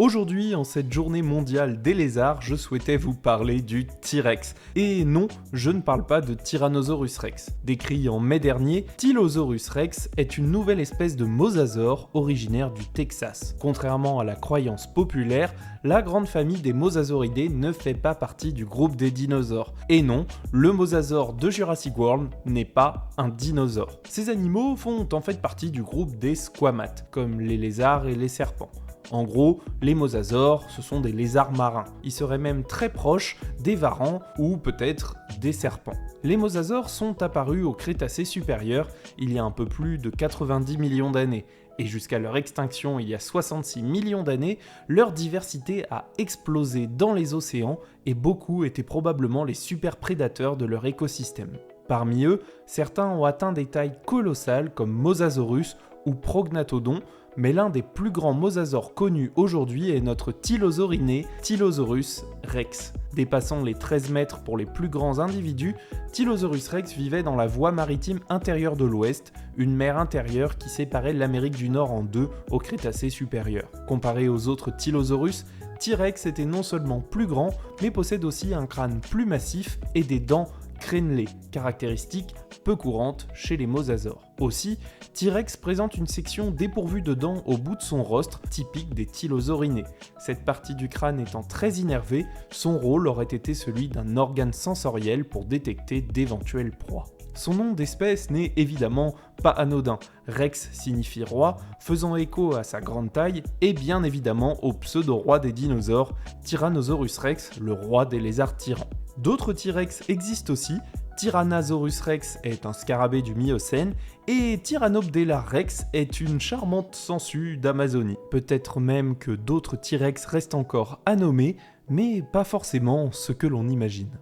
Aujourd'hui, en cette journée mondiale des lézards, je souhaitais vous parler du T-Rex. Et non, je ne parle pas de Tyrannosaurus Rex. Décrit en mai dernier, Tylosaurus Rex est une nouvelle espèce de mosasaure originaire du Texas. Contrairement à la croyance populaire, la grande famille des Mosasauridés ne fait pas partie du groupe des dinosaures. Et non, le mosasaure de Jurassic World n'est pas un dinosaure. Ces animaux font en fait partie du groupe des squamates, comme les lézards et les serpents. En gros, les mosasaures, ce sont des lézards marins. Ils seraient même très proches des varans ou peut-être des serpents. Les mosasaures sont apparus au Crétacé supérieur il y a un peu plus de 90 millions d'années. Et jusqu'à leur extinction il y a 66 millions d'années, leur diversité a explosé dans les océans et beaucoup étaient probablement les super prédateurs de leur écosystème. Parmi eux, certains ont atteint des tailles colossales comme Mosasaurus ou Prognathodon, mais l'un des plus grands mosasaures connus aujourd'hui est notre tylosaurinée Tylosaurus Rex. Dépassant les 13 mètres pour les plus grands individus, Tylosaurus Rex vivait dans la voie maritime intérieure de l'Ouest, une mer intérieure qui séparait l'Amérique du Nord en deux au Crétacé supérieur. Comparé aux autres Tylosaurus, T-Rex était non seulement plus grand, mais possède aussi un crâne plus massif et des dents crénelées, caractéristique peu courante chez les mosasaures. Aussi, T-Rex présente une section dépourvue de dents au bout de son rostre, typique des tylosaurinés. Cette partie du crâne étant très innervée, son rôle aurait été celui d'un organe sensoriel pour détecter d'éventuelles proies. Son nom d'espèce n'est évidemment pas anodin. Rex signifie roi, faisant écho à sa grande taille et bien évidemment au pseudo-roi des dinosaures, Tyrannosaurus Rex, le roi des lézards tyrans. D'autres T-Rex existent aussi. Tyrannosaurus Rex est un scarabée du Miocène et Tyrannobdella Rex est une charmante sangsue d'Amazonie. Peut-être même que d'autres T-Rex restent encore à nommer, mais pas forcément ce que l'on imagine.